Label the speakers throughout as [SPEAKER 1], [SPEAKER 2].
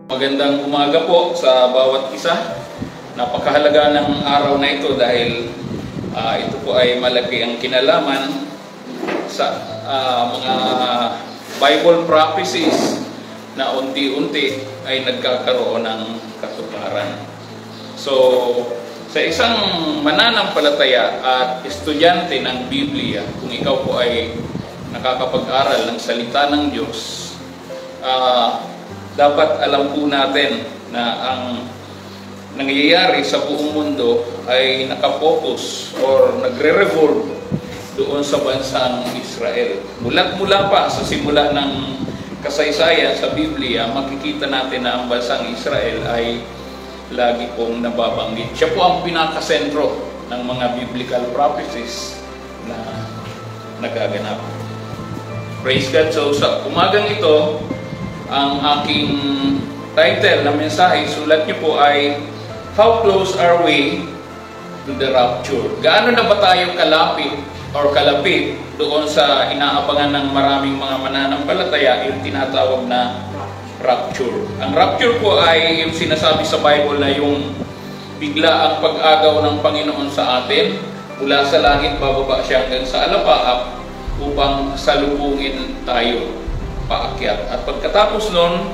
[SPEAKER 1] Magandang umaga po sa bawat isa. Napakahalaga ng araw na ito dahil ito po ay malaki ang kinalaman sa mga Bible prophecies na unti-unti ay nagkakaroon ng katuparan. So, sa isang mananampalataya at estudyante ng Biblia, kung ikaw po ay nakakapag-aral ng salita ng Diyos, dapat alam po natin na ang nangyayari sa buong mundo ay nakapokus or nagre-revolve doon sa bansang Israel. Mula pa sa simula ng kasaysayan sa Biblia, makikita natin na ang bansang Israel ay lagi pong nababanggit. Siya po ang pinakasentro ng mga biblical prophecies na nagaganap. Praise God! So sa umagang ito, ang aking title na mensahe, sulat niyo po ay How Close Are We to the Rapture? Gaano na ba tayo kalapit doon sa inaabangan ng maraming mga mananampalataya, yung tinatawag na rapture. Ang rapture po ay yung sinasabi sa Bible na yung bigla ang pag-agaw ng Panginoon sa atin, mula sa langit bababa siya hanggang sa alapaap upang salubungin tayo paakyat. At pagkatapos nun,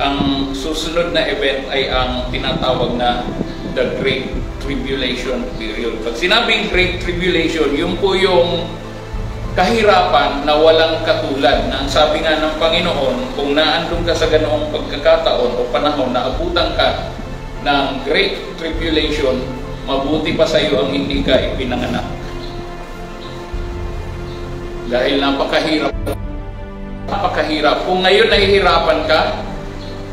[SPEAKER 1] ang susunod na event ay ang tinatawag na the Great Tribulation period. Pag sinabing Great Tribulation, yun po yung kahirapan na walang katulad, na sabi nga ng Panginoon, kung naandun ka sa ganoong pagkakataon o panahon na abutan ka ng Great Tribulation, mabuti pa sa iyo ang hindi ka ipinanganak. Dahil napakahirap. Kung ngayon nahihirapan ka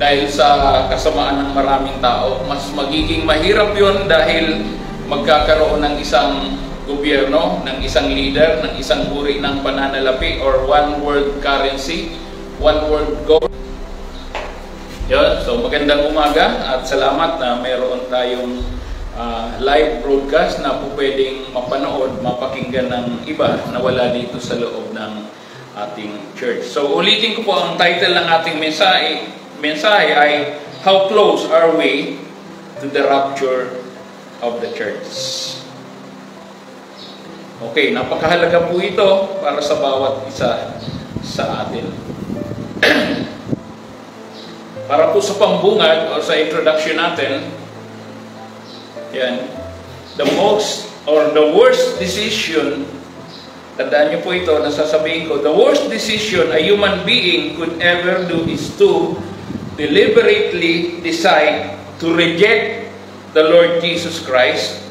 [SPEAKER 1] dahil sa kasamaan ng maraming tao, mas magiging mahirap yun dahil magkakaroon ng isang gobyerno, ng isang leader, ng isang uri ng pananalapi or one world currency, one world government. Yun. So magandang umaga at salamat na mayroon tayong live broadcast na po pwedeng mapanood, mapakinggan ng iba na wala dito sa loob ng ating church. So ulitin ko po ang title ng ating mensahe ay How Close Are We to the Rapture of the Church? Okay, napakahalaga po ito para sa bawat isa sa atin. Para po sa pambungad o sa introduction natin, yan, the worst decision, tandaan niyo po ito, nasasabihin ko, the worst decision a human being could ever do is to deliberately decide to reject the Lord Jesus Christ,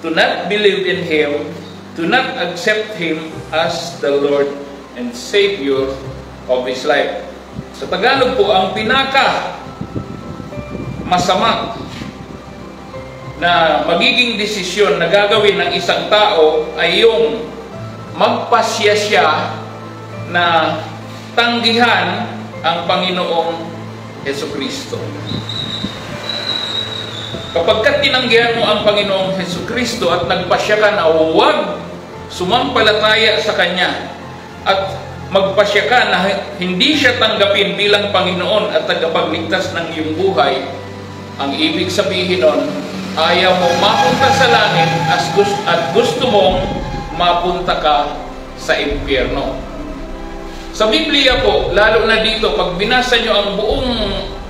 [SPEAKER 1] to not believe in Him, to not accept Him as the Lord and Savior of his life. Sa Tagalog po, ang pinaka masama na magiging desisyon na gagawin ng isang tao ay yung magpasya siya na tanggihan ang Panginoong Jesucristo. Kapag tinanggihan mo ang Panginoong Jesucristo at nagpasya ka na huwag sumampalataya sa Kanya at magpasya ka na hindi siya tanggapin bilang Panginoon at tagapagligtas ng iyong buhay, ang ibig sabihin nun, ayaw mo mapunta sa langit at gusto mong mapunta ka sa impyerno. Sa Biblia po, lalo na dito, pag binasa nyo ang buong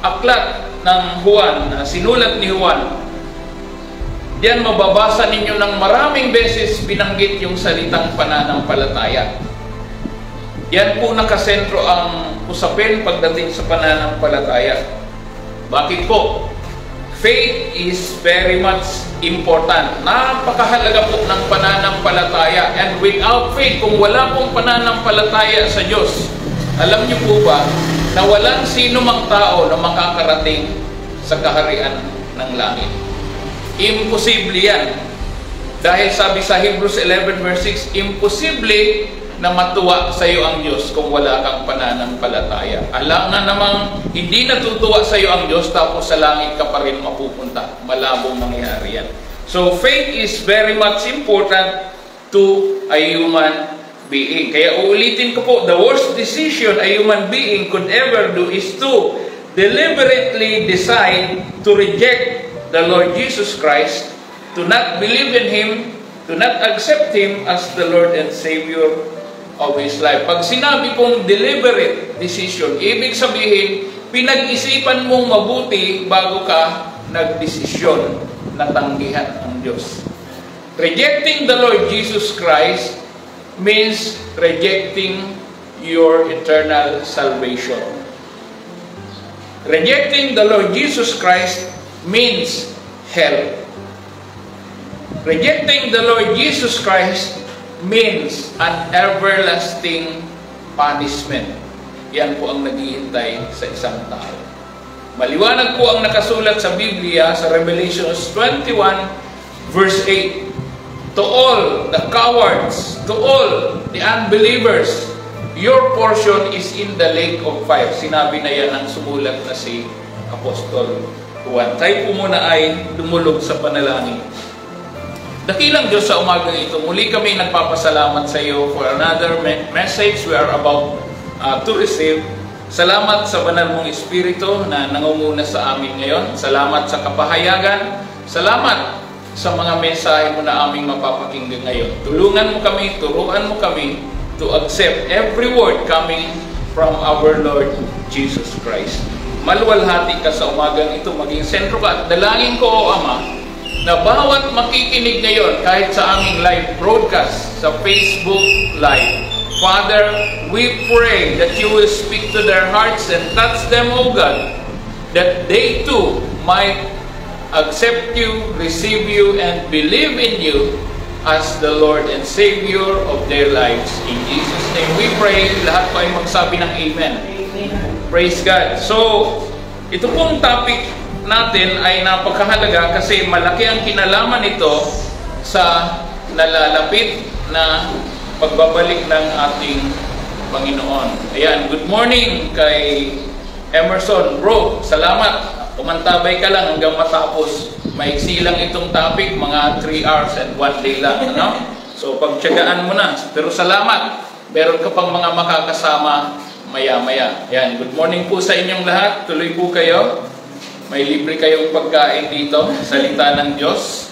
[SPEAKER 1] aklat ng Juan, sinulat ni Juan, diyan mababasa ninyo ng maraming beses binanggit yung salitang pananampalataya. Yan po nakasentro ang usapin pagdating sa pananampalataya. Bakit po? Faith is very much important. Napakahalaga po ng pananampalataya. And without faith, kung wala pong pananampalataya sa Diyos, alam niyo po ba na walang sino mang tao na makakarating sa kaharian ng langit? Imposible yan. Dahil sabi sa Hebrews 11 verse 6, imposible na matuwa sa iyo ang Diyos kung wala kang pananampalataya. Alam na namang hindi natutuwa sa iyo ang Diyos tapos sa langit ka pa rin mapupunta. Malabong mangyari yan. So faith is very much important to a human being. Kaya uulitin ko po, the worst decision a human being could ever do is to deliberately decide to reject the Lord Jesus Christ, to not believe in Him, to not accept Him as the Lord and Savior of his life. Pag sinabi kong deliberate decision, ibig sabihin, pinag-isipan mong mabuti bago ka nagdesisyon na tanggihan ang Diyos. Rejecting the Lord Jesus Christ means rejecting your eternal salvation. Rejecting the Lord Jesus Christ means hell. Rejecting the Lord Jesus Christ means an everlasting punishment. Yan po ang naghihintay sa isang tao. Maliwanag po ang nakasulat sa Biblia sa Revelation 21 verse 8. To all the cowards, to all the unbelievers, your portion is in the lake of fire. Sinabi na yan ang sumulat na si Apostol Juan. Tayo po muna ay dumulog sa panalangin. Dakilang Diyos, sa umaga ito, muli kami nagpapasalamat sa iyo for another message we are about to receive. Salamat sa banal mong Espiritu na nangunguna sa amin ngayon. Salamat sa kapahayagan. Salamat sa mga mensahe mo na aming mapapakinggan ngayon. Tulungan mo kami, turuan mo kami to accept every word coming from our Lord Jesus Christ. Maluwalhati ka sa umagang ito, maging sentro ka. At dalangin ko, O Ama, na bawat makikinig ngayon kahit sa aming live broadcast sa Facebook Live, Father, we pray that you will speak to their hearts and touch them, O God, that they too might accept you, receive you, and believe in you as the Lord and Savior of their lives. In Jesus' name we pray. Lahat po ay magsabi ng Amen. Amen. Praise God. So, ito pong topic natin ay napakahalaga kasi malaki ang kinalaman nito sa nalalapit na pagbabalik ng ating Panginoon. Ayan, good morning kay Emerson. Bro, salamat. Kumantabay ka lang hanggang matapos. Maiksi lang itong topic, mga 3 hours and 1 day lang. Ano? So, pagtyagaan mo na. Pero salamat. Meron ka pang mga makakasama maya-maya. Ayan, good morning po sa inyong lahat. Tuloy po kayo. May libre kayong pagkain dito, salita ng Diyos.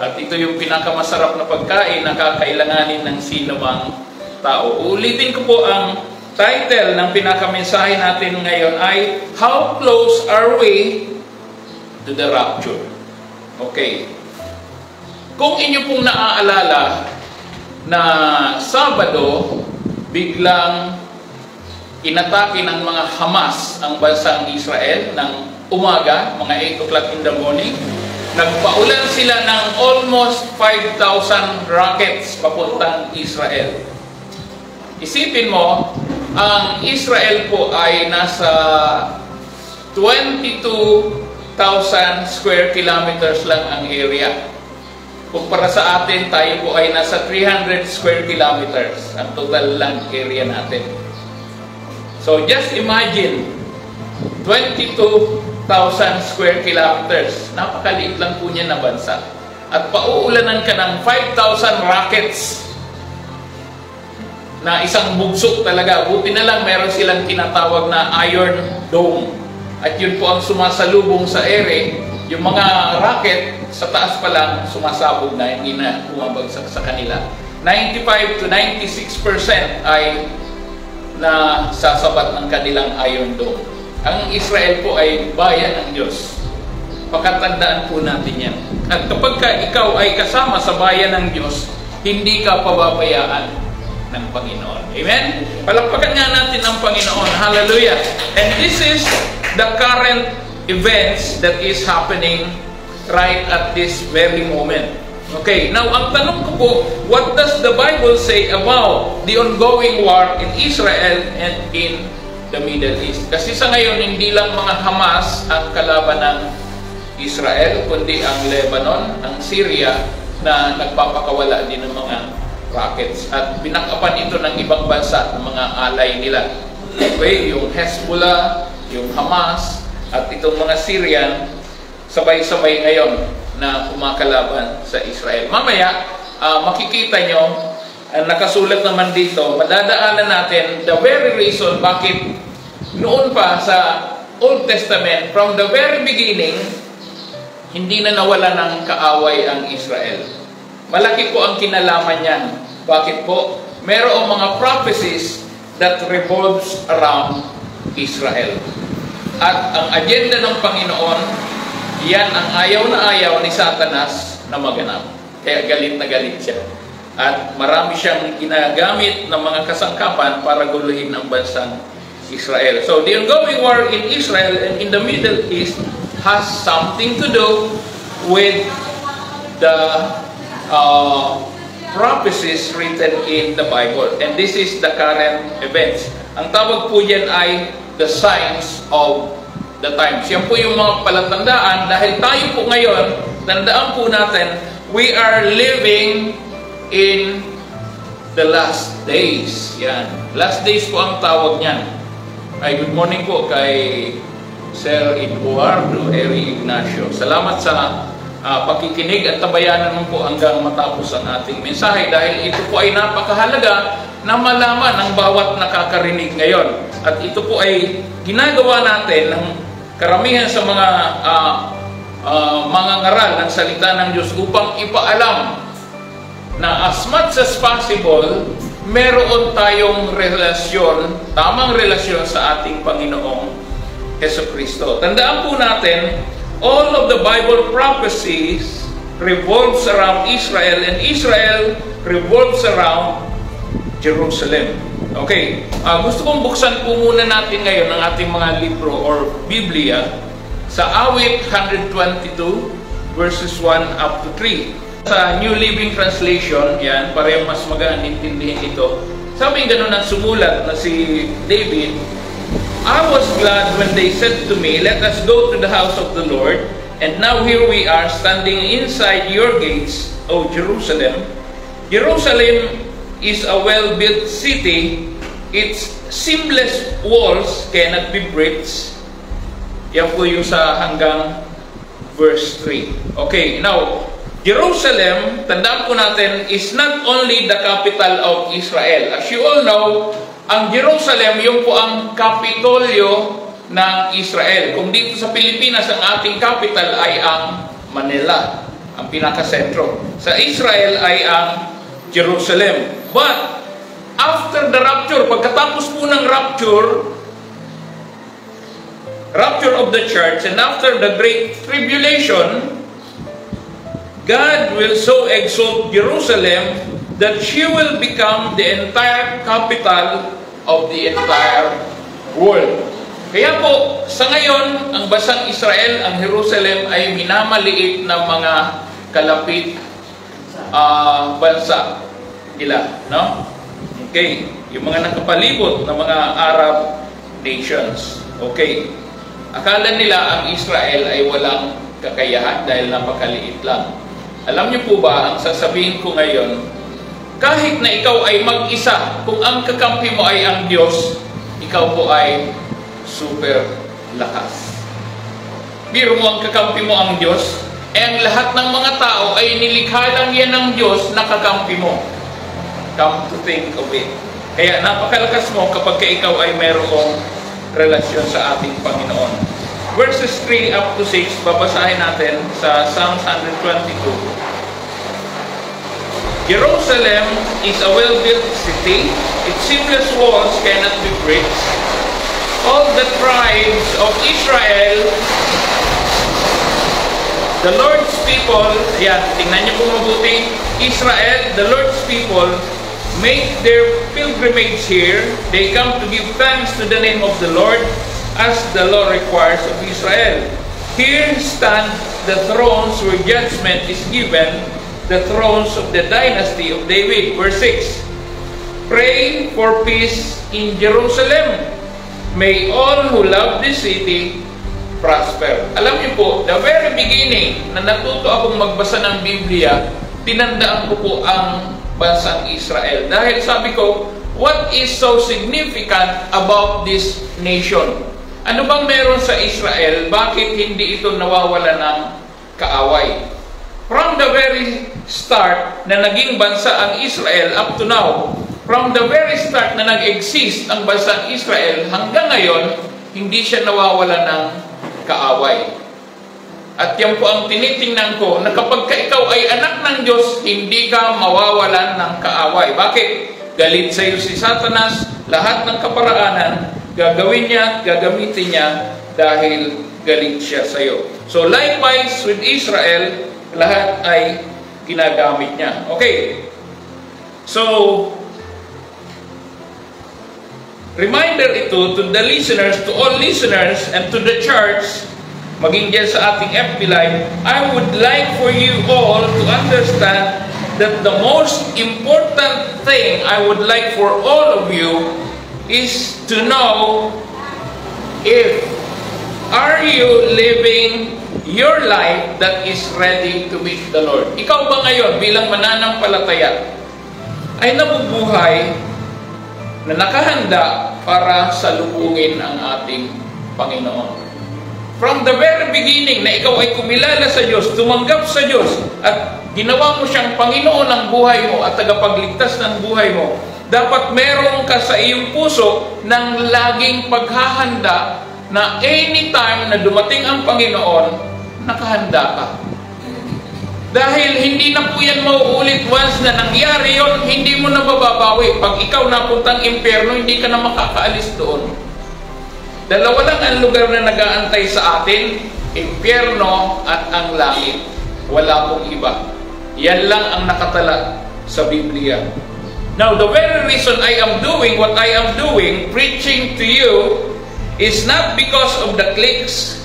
[SPEAKER 1] At ito yung pinakamasarap na pagkain na kakailanganin ng sino mang tao. Ulitin ko po ang title ng pinakamensahe natin ngayon ay How Close Are We to the Rapture? Okay. Kung inyo pong naaalala na Sabado, biglang inatake ng mga Hamas ang bansang Israel ng umaga, mga 8 o'clock in the morning. Nagpaulan sila ng almost 5,000 rockets papuntang Israel. Isipin mo, ang Israel po ay nasa 22,000 square kilometers lang ang area. Kumpara sa atin, tayo po ay nasa 300 square kilometers ang total land area natin. So just imagine, 22,000 square kilometers. Napakaliit lang po niya na bansa. At pauulanan ka ng 5,000 rockets na isang bugsok talaga. Buti na lang meron silang tinatawag na Iron Dome. At yun po ang sumasalubong sa ere. Yung mga rocket sa taas pa lang sumasabog na, hindi na bumabagsak sa kanila. 95 to 96% ay nasasabat ng kanilang Iron Dome. Ang Israel po ay bayan ng Diyos. Pakatandaan po natin yan. At kapag ikaw ay kasama sa bayan ng Diyos, hindi ka pababayaan ng Panginoon. Amen? Palakpakan nga natin ang Panginoon. Hallelujah! And this is the current events that is happening right at this very moment. Okay, now ang tanong ko po, what does the Bible say about the ongoing war in Israel and in the Middle East? Kasi sa ngayon, hindi lang mga Hamas ang kalaban ng Israel, kundi ang Lebanon, ang Syria, na nagpapakawala din ng mga rockets. At binakapan ito ng ibang bansa, ng mga alay nila. Okay, yung Hezbollah, yung Hamas, at itong mga Syrian, sabay-sabay ngayon na kumakalaban sa Israel. Mamaya, makikita nyo, nakasulat naman dito, madadaanan natin the very reason bakit noon pa sa Old Testament, from the very beginning, hindi na nawala ng kaaway ang Israel. Malaki po ang kinalaman niyan. Bakit po? Merong mga prophecies that revolves around Israel. At ang agenda ng Panginoon, yan ang ayaw na ayaw ni Satanas na maganap. Kaya galit na galit siya. At marami siyang ginagamit ng mga kasangkapan para guluhin ang bansang Israel. So the ongoing war in Israel and in the Middle East has something to do with the prophecies written in the Bible. And this is the current events. Ang tawag po yan ay the signs of the times. Yan po yung mga palatandaan. Dahil tayo po ngayon, tandaan po natin, we are living in the last days. Yan. Last days po ang tawag niyan. Ay, good morning po kay Sir Eduardo Eri Ignacio. Salamat sa pakikinig at tabayanan mo po hanggang matapos ang ating mensahe dahil ito po ay napakahalaga na malaman ng bawat nakakarinig ngayon. At ito po ay ginagawa natin ng karamihan sa mga ngaral ng salita ng Diyos upang ipaalam na as much as possible, meron tayong relasyon, tamang relasyon sa ating Panginoong Jesucristo. Tandaan po natin, all of the Bible prophecies revolves around Israel and Israel revolves around Jerusalem. Okay, gusto kong buksan po muna natin ngayon ang ating mga libro or Biblia sa Awit 122 verses 1 up to 3. Sa New Living Translation, yan, para yung mas magaan intindihin ito. Sabi ganun ang sumulat na si David, I was glad when they said to me, let us go to the house of the Lord. And now here we are standing inside your gates, O Jerusalem. Jerusalem is a well-built city. Its seamless walls cannot be breached. Yan po yung sa hanggang verse 3. Okay, now, Jerusalem, tandaan po natin, is not only the capital of Israel. As you all know, ang Jerusalem, yung po ang kapitolyo ng Israel. Kung dito sa Pilipinas, ang ating capital ay ang Manila, ang pinakasentro. Sa Israel ay ang Jerusalem. But, after the rapture, pagkatapos po ng rapture of the church, and after the Great Tribulation, God will so exalt Jerusalem that she will become the entire capital of the entire world. Kaya po, sa ngayon, ang bansang Israel, ang Jerusalem ay minamaliit ng mga kalapit bansa nila. No? Okay, yung mga nakapalibot na mga Arab nations. Okay, akala nila ang Israel ay walang kakayahan dahil napakaliit lang. Alam niyo po ba, ang sasabihin ko ngayon, kahit na ikaw ay mag-isa, kung ang kakampi mo ay ang Diyos, ikaw po ay super lakas. Biro mo ang kakampi mo ang Diyos, ang lahat ng mga tao ay nilikha lang yan ng Diyos na kakampi mo. Come to think of it. Kaya napakalakas mo kapag ikaw ay mayroong relasyon sa ating Panginoon. Verses 3 up to 6, babasahin natin sa Psalms 122. Jerusalem is a well-built city. Its seamless walls cannot be breached. All the tribes of Israel, the Lord's people, ayan, tingnan niyo po mabuti, Israel, the Lord's people, make their pilgrimage here. They come to give thanks to the name of the Lord, as the law requires of Israel. Here stand the thrones where judgment is given, the thrones of the dynasty of David. Verse 6, pray for peace in Jerusalem. May all who love this city prosper. Alam niyo po, the very beginning na natuto akong magbasa ng Biblia, tinandaan ko po ang bansang Israel. Dahil sabi ko, what is so significant about this nation? Ano bang meron sa Israel? Bakit hindi ito nawawala ng kaaway? From the very start na naging bansa ang Israel up to now, from the very start na nag-exist ang bansang Israel hanggang ngayon, hindi siya nawawala ng kaaway. At yan po ang tinitingnan ko, na kapag ikaw ay anak ng Diyos, hindi ka mawawalan ng kaaway. Bakit? Galit sa iyo si Satanas, lahat ng kaparaanan, gagawin niya, gagamitin niya, dahil galit siya sa iyo. So likewise with Israel, lahat ay ginagamit niya. Okay. So, reminder ito to the listeners, to all listeners, and to the church, maging dyan sa ating FB Live, I would like for you all to understand that the most important thing I would like for all of you is to know if are you living your life that is ready to meet the Lord. Ikaw ba ngayon bilang mananampalataya ay nabubuhay na nakahanda para salubungin ang ating Panginoon? From the very beginning na ikaw ay kumilala sa Diyos, tumanggap sa Diyos, at ginawa mo siyang Panginoon ng buhay mo at tagapagligtas ng buhay mo, dapat meron ka sa iyong puso ng laging paghahanda na anytime na dumating ang Panginoon, nakahanda ka. Dahil hindi na po yan mauulit. Once na nangyari yon, hindi mo na mababawi. Pag ikaw napuntang impyerno, hindi ka na makakaalis doon. Dalawa lang ang lugar na nag-aantay sa atin, impyerno at ang langit. Wala pong iba. Yan lang ang nakatala sa Biblia. Now, the very reason I am doing what I am doing, preaching to you, is not because of the clicks,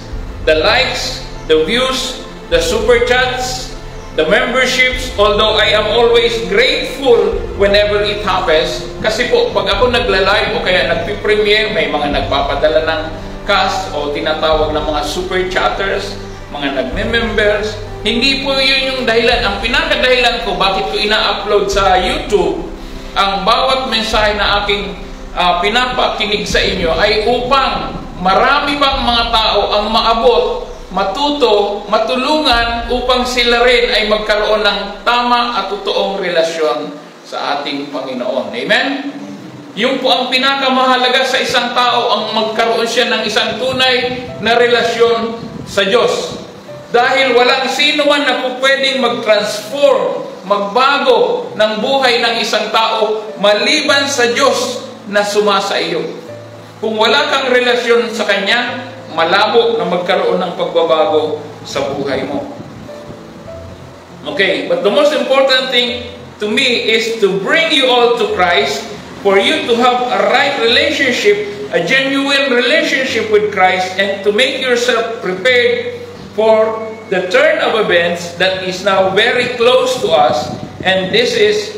[SPEAKER 1] the likes, the views, the super chats, the memberships, although I am always grateful whenever it happens. Kasi po, pag ako nagla-live o kaya nagpi-premiere, may mga nagpapadala ng cast o tinatawag ng mga super chatters, mga nagme-members. Hindi po yun yung dahilan. Ang pinakadahilan ko bakit ko ina-upload sa YouTube ang bawat mensahe na aking pinapakinig sa inyo ay upang marami pang mga tao ang maabot, matuto, matulungan upang sila rin ay magkaroon ng tama at totoong relasyon sa ating Panginoon. Amen? Yung po ang pinakamahalaga sa isang tao, ang magkaroon siya ng isang tunay na relasyon sa Diyos. Dahil walang sino man na po pwedeng mag-transform, magbago ng buhay ng isang tao maliban sa Diyos na sumasa iyo. Kung wala kang relasyon sa Kanya, malabo na magkaroon ng pagbabago sa buhay mo. Okay, but the most important thing to me is to bring you all to Christ, for you to have a right relationship, a genuine relationship with Christ, and to make yourself prepared for the turn of events that is now very close to us. And this is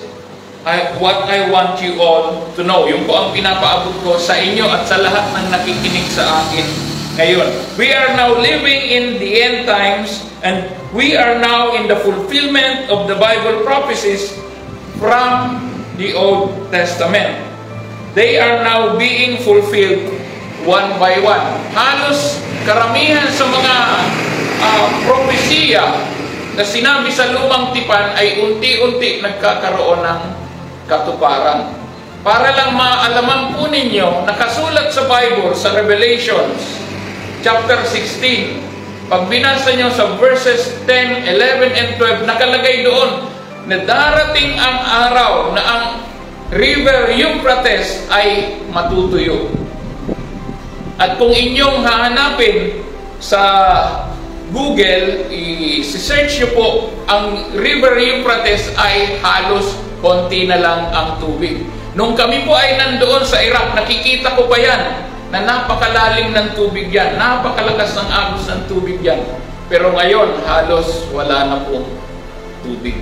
[SPEAKER 1] what I want you all to know. Yung po ang pinapaabot ko sa inyo at sa lahat ng nakikinig sa akin ngayon. We are now living in the end times, and we are now in the fulfillment of the Bible prophecies from the Old Testament. They are now being fulfilled one by one. Halos karamihan sa mga propesiya na sinabi sa lumang tipan ay unti-unti nagkakaroon ng katuparan. Para lang maalaman po ninyo, nakasulat sa Bible, sa Revelations, chapter 16, pag binasa nyo sa verses 10, 11, and 12, nakalagay doon na darating ang araw na ang River Euphrates ay matutuyo. At kung inyong hahanapin sa Google, i-search nyo po, ang River Euphrates ay halos konti na lang ang tubig. Nung kami po ay nandoon sa Iraq, nakikita ko pa yan, na napakalalim ng tubig yan, napakalakas ng agos ng tubig yan. Pero ngayon, halos wala na pong tubig.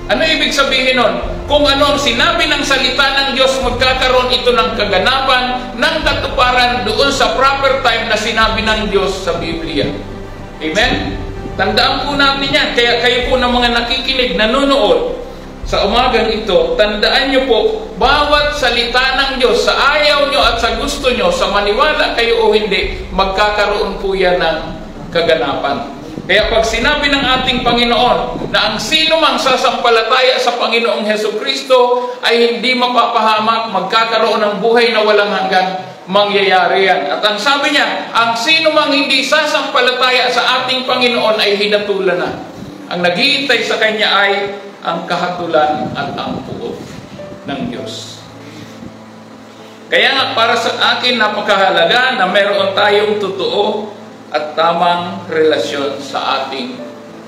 [SPEAKER 1] Ano ibig sabihin nun? Kung ano ang sinabi ng salita ng Diyos, magkakaroon ito ng kaganapan, ng katuparan doon sa proper time na sinabi ng Diyos sa Biblia. Amen? Tandaan po natin yan. Kaya kayo po ng mga nakikinig, nanonood sa umagang ito, tandaan nyo po, bawat salita ng Diyos, sa ayaw nyo at sa gusto nyo, sa maniwala kayo o hindi, magkakaroon po yan ng kaganapan. Kaya pag sinabi ng ating Panginoon na ang sino mang sasampalataya sa Panginoong Hesukristo ay hindi mapapahamak, magkakaroon ng buhay na walang hanggan, mangyayari yan. At ang sabi niya, ang sino mang hindi sasampalataya sa ating Panginoon ay hinatulan na. Ang naghihintay sa Kanya ay ang kahatulan at ang puot ng Diyos. Kaya nga para sa akin napakahalaga na meron tayong totoo at tamang relasyon sa ating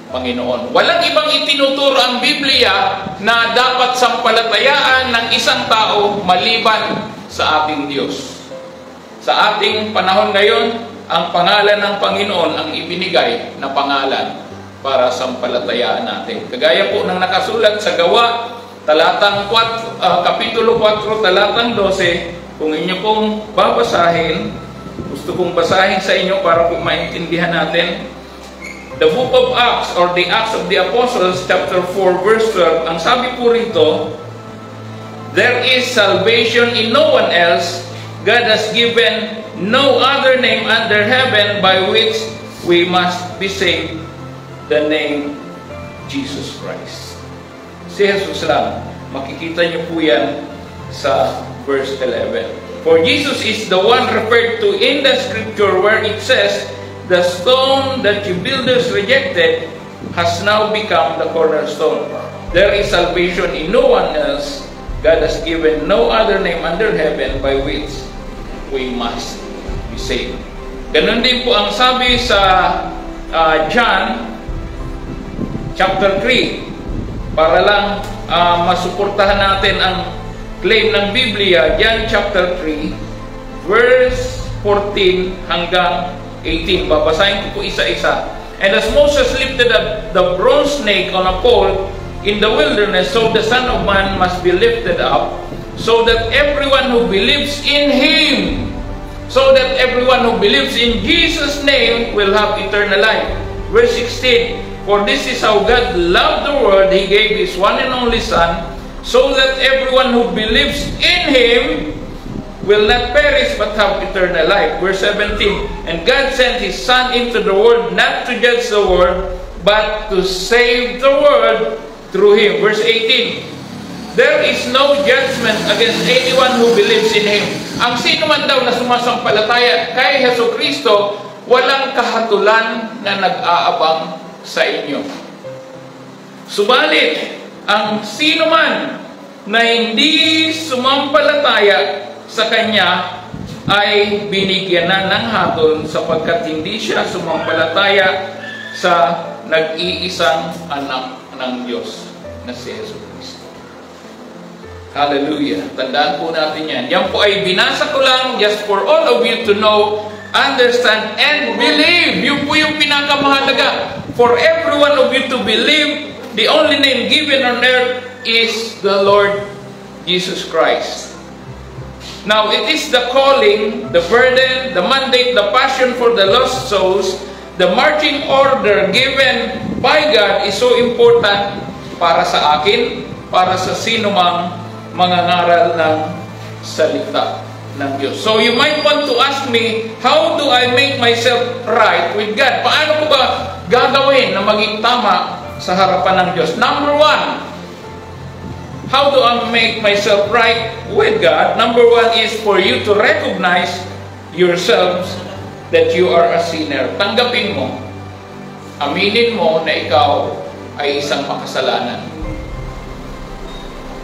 [SPEAKER 1] Panginoon. Walang ibang itinuturo ang Biblia na dapat sampalatayaan ng isang tao maliban sa ating Diyos. Sa ating panahon ngayon, ang pangalan ng Panginoon ang ibinigay na pangalan para sampalatayaan natin. Kagaya po ng nakasulat sa Gawa, Kapitulo 4, talatang 12, kung inyo pong babasahin, gusto kong basahin sa inyo para po maintindihan natin. The Book of Acts or the Acts of the Apostles, chapter 4, verse 12, ang sabi po rito, there is salvation in no one else. God has given no other name under heaven by which we must be saved, the name Jesus Christ. Si Jesus lang. Makikita niyo po yan sa verse 11. For Jesus is the one referred to in the scripture where it says, the stone that you builders rejected has now become the cornerstone. There is salvation in no one else. God has given no other name under heaven by which we must be saved. Ganun din po ang sabi sa John chapter 3. Para lang masuportahan natin ang claim ng Biblia, John chapter 3, verse 14 hanggang 18. Babasahin ko po isa-isa. And as Moses lifted up the bronze snake on a pole in the wilderness, so the Son of Man must be lifted up, so that everyone who believes in Him, Jesus' name will have eternal life. Verse 16, for this is how God loved the world, He gave His one and only Son, so that everyone who believes in Him will not perish but have eternal life. Verse 17, and God sent His Son into the world not to judge the world, but to save the world through Him. Verse 18, there is no judgment against anyone who believes in Him. Ang sino man daw na sumasampalataya kay Jesucristo, walang kahatulan na nag-aabang sa inyo. Subalit, ang sino man na hindi sumampalataya sa Kanya ay binigyan na ng hatol sapagkat hindi siya sumampalataya sa nag-iisang anak ng Diyos na si Jesucristo. Hallelujah. Tandaan po natin yan. Yan po ay binasa ko lang just for all of you to know, understand, and believe. Yun po yung pinakamahalaga. For every one of you to believe, the only name given on earth is the Lord Jesus Christ. Now, it is the calling, the burden, the mandate, the passion for the lost souls, the marching order given by God is so important para sa akin, para sa sino mang mangangaral ng salita ng Diyos. So you might want to ask me, how do I make myself right with God? Paano ko ba gagawin na maging tama sa harapan ng Diyos? Number one, how do I make myself right with God? Number one is for you to recognize yourselves that you are a sinner. Tanggapin mo, aminin mo na ikaw ay isang makasalanan.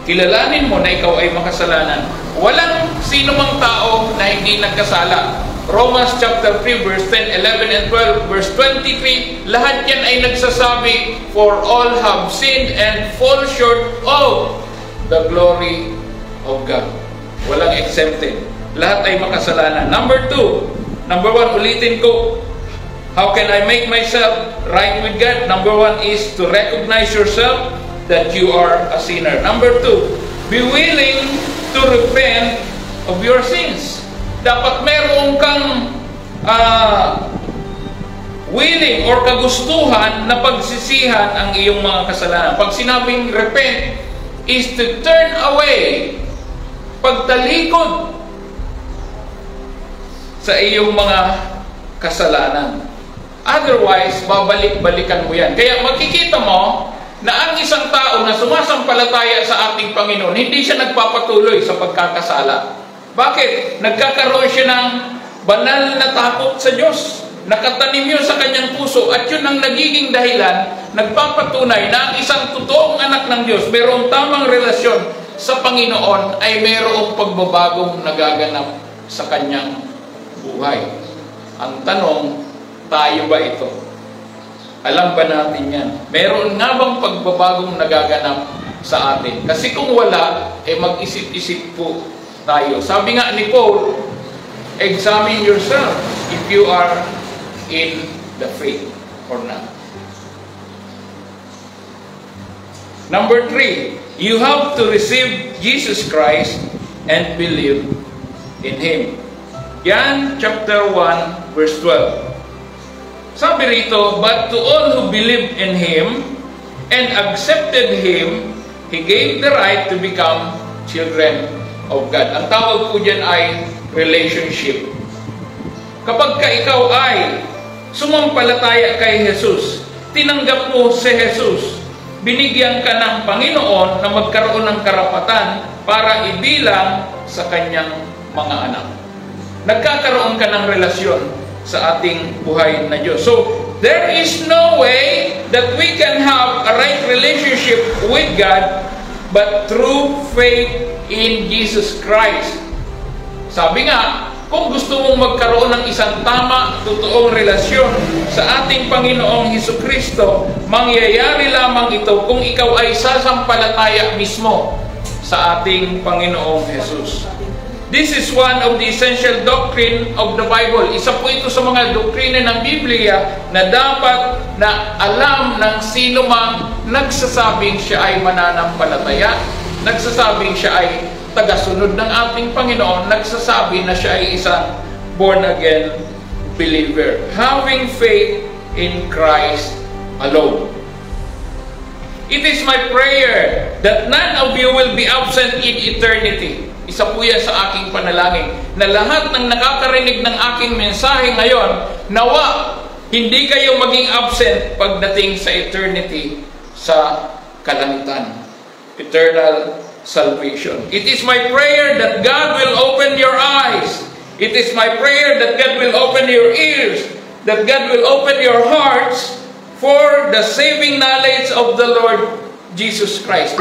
[SPEAKER 1] Kilalanin mo na ikaw ay makasalanan. Walang sino mang tao na hindi nagkasala. Romans chapter 3 verse 10, 11, and 12, verse 23, lahat yan ay nagsasabi, for all have sinned and fall short of the glory of God. Walang exempted. Lahat ay makasalanan. Number one, ulitin ko, how can I make myself right with God? Number one is to recognize yourself that you are a sinner. Number two, be willing to repent of your sins. Dapat meron kang willing or kagustuhan na pagsisihan ang iyong mga kasalanan. Pag sinabing repent is to turn away, pagtalikod sa iyong mga kasalanan. Otherwise, babalik-balikan mo yan. Kaya makikita mo na ang isang tao na sumasampalataya sa ating Panginoon, hindi siya nagpapatuloy sa pagkakasala. Bakit? Nagkakaroon siya ng banal na takot sa Diyos. Nakatanim yun sa kanyang puso at yun ang nagiging dahilan, nagpapatunay na ang isang totoong anak ng Diyos, mayroong tamang relasyon sa Panginoon ay mayroong pagbabagong nagaganap sa kanyang buhay. Ang tanong, tayo ba ito? Alam ba natin yan? Meron nga bang pagbabagong nagaganap sa atin? Kasi kung wala, mag-isip-isip po tayo. Sabi nga ni Paul, examine yourself if you are in the faith or not. Number 3, you have to receive Jesus Christ and believe in Him. Yan, chapter 1, verse 12. Sabi rito, but to all who believed in Him and accepted Him, He gave the right to become children of God. Ang tawag po dyan ay relationship. Kapag ka ikaw ay sumampalataya kay Jesus, tinanggap mo si Jesus, binigyan ka ng Panginoon na magkaroon ng karapatan para ibilang sa kanyang mga anak. Nagkakaroon ka ng relasyon sa ating buhay na Diyos. So, there is no way that we can have a right relationship with God but through faith in Jesus Christ. Sabi nga, kung gusto mong magkaroon ng isang tama, totoong relasyon sa ating Panginoong Hesukristo, mangyayari lamang ito kung ikaw ay sasampalataya mismo sa ating Panginoong Jesus. This is one of the essential doctrine of the Bible. Isa po ito sa mga doktrina ng Biblia na dapat na alam ng sino mang nagsasabing siya ay mananampalataya, nagsasabing siya ay tagasunod ng ating Panginoon, nagsasabi na siya ay isang born-again believer. Having faith in Christ alone. It is my prayer that none of you will be absent in eternity. Isa po yan sa aking panalangin, na lahat ng nakakarinig ng aking mensahe ngayon, nawa, hindi kayo maging absent pagdating sa eternity, sa kalangitan. Eternal salvation. It is my prayer that God will open your eyes. It is my prayer that God will open your ears, that God will open your hearts for the saving knowledge of the Lord Jesus Christ.